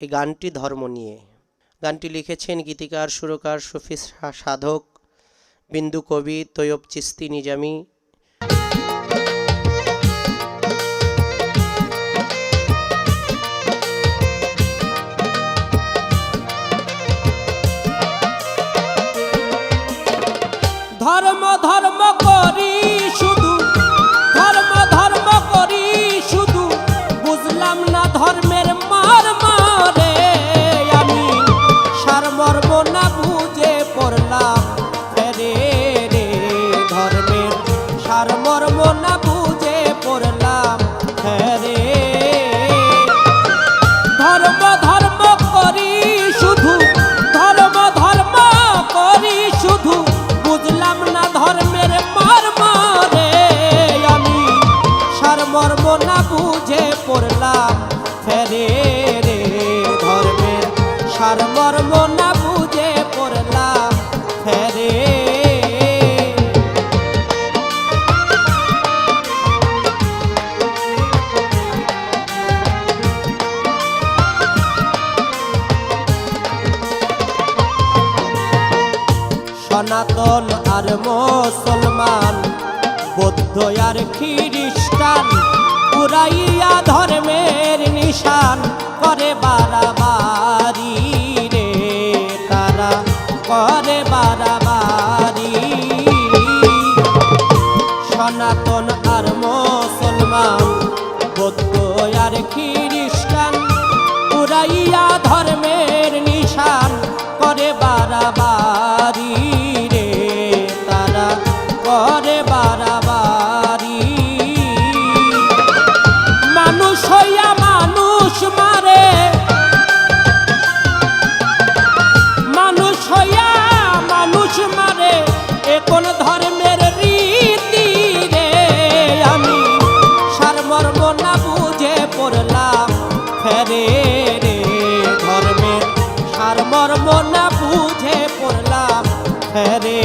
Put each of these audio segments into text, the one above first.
এই গানটি ধর্ম নিয়ে। গানটি লিখেছেন গীতিকার, সুরকার, সুফি সাধক বিন্দু কবি তৈয়ব চিস্তি নিজামী। ধর্ম ধর্ম করি শুধু, ধর্ম ধর্ম করি শুধু, বুঝলাম না ধর্মের মর্ম রে। আমি সারমর্ম না বুঝে পড়লাম ফেরে রে, ধর্মের সারমর্ম না বুঝে পড়লাম ফেরে। ধর্ম ধর্ম করি শুধু, ধর্ম ধর্ম করি শুধু, বুঝলাম না ধর্মের মর্ম রে। আমি সারমর্ম না বুঝে পড়লাম ফেরে রে, ধর্মের সারমর্ম না বুঝে পড়লাম ফেরে। সনাতন আর মুসলমান, বৌদ্ধ আর খ্রিস্টান, পুরাইয়া ধর্মের নিশান করে বাড়াবাড়ি রে, তারা করে বাড়াবাড়ি। সনাতন আর মুসলমান, বৌদ্ধ আর খ্রিস্টান, পুরাইয়া ধর্মের নিশান করে বাড়াবাড়ি রে, তারা করে বাড়াবাড়ি। মানুষ হইয়া মানুষ মারে, মানুষ হইয়া মানুষ মারে, এ কোন ধর্মের রীতি রে। আমি সারমর্ম না বুঝে পড়লাম ফেরে রে, ধর্মের সারমর্ম না বুঝে পড়লাম ফেরে।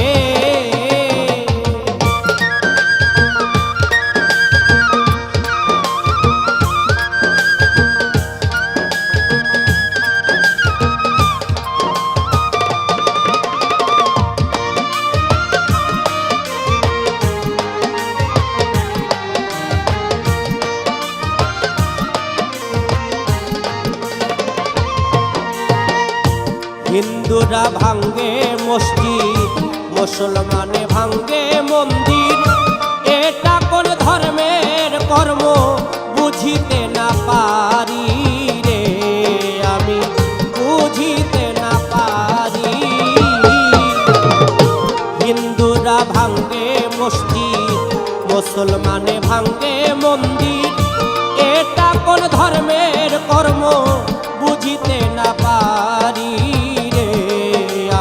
হিন্দুরা ভাঙ্গে মসজিদ, মুসলমানে ভাঙ্গে মন্দির, এটা কোন ধর্মের কর্ম বুঝিতে না পারি রে, আমি বুঝিতে না পারি। হিন্দুরা ভাঙ্গে মসজিদ, মুসলমানে ভাঙ্গে মন্দির, এটা কোন ধর্মের কর্ম বুঝিতে না পারি রে,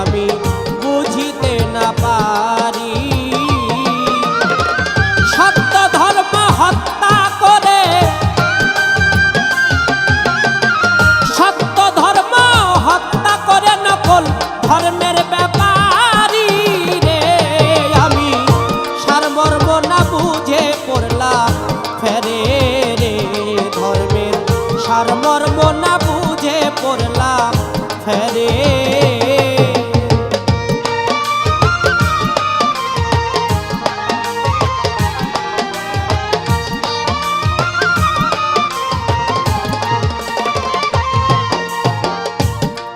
আমি বুঝিতে না পারি। সত্য ধর্ম হত্যা করে, সত্য ধর্ম হত্যা করে নকল ধর্মের ব্যাপারী রে। আমি সারমর্ম না বুঝে পড়লাম ফেরে রে, ধর্মের সারমর্ম না বুঝে পড়লাম ফেরে।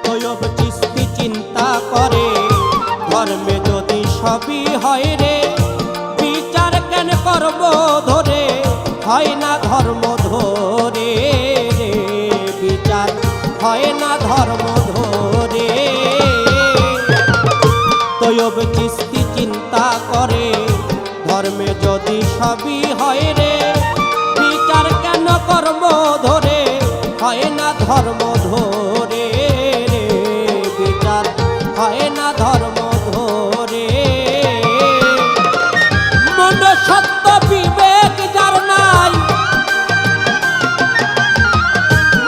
তৈয়ব চিস্তি চিন্তা করে, ধর্মে যদি সবই হয় রে, বিচার কেন করব ধরে, হয় না ধর্ম ধরে রে, বিচার হয় না ধর্ম ধরে। তৈয়ব চিস্তি চিন্তা করে, ধর্মে যদি সবই হয় রে, বিচার কেন কর্ম ধরে, হয় না ধর্ম ধরে রে, বিচার হয় না ধর্ম ধরে। মন সত্য বিবেক যার নাই,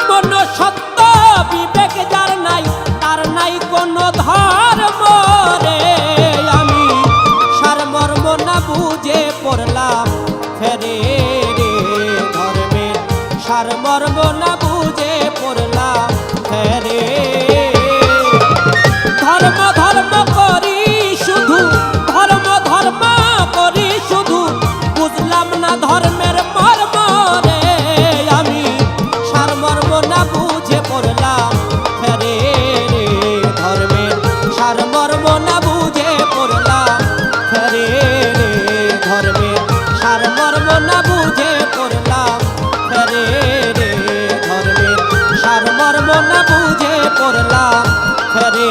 মন সত্য বিবেক যার নাই, তার নাই কোন ধর্ম রে। আমি সারমর্ম না বুঝে পড়লাম ফেরে রে, ধর্মের সারমর্ম না বুঝে পড়লাম না বুঝে পড়লাম ফেরে রে, ধর্মের সারমর্ম না বুঝে পড়লাম ফেরে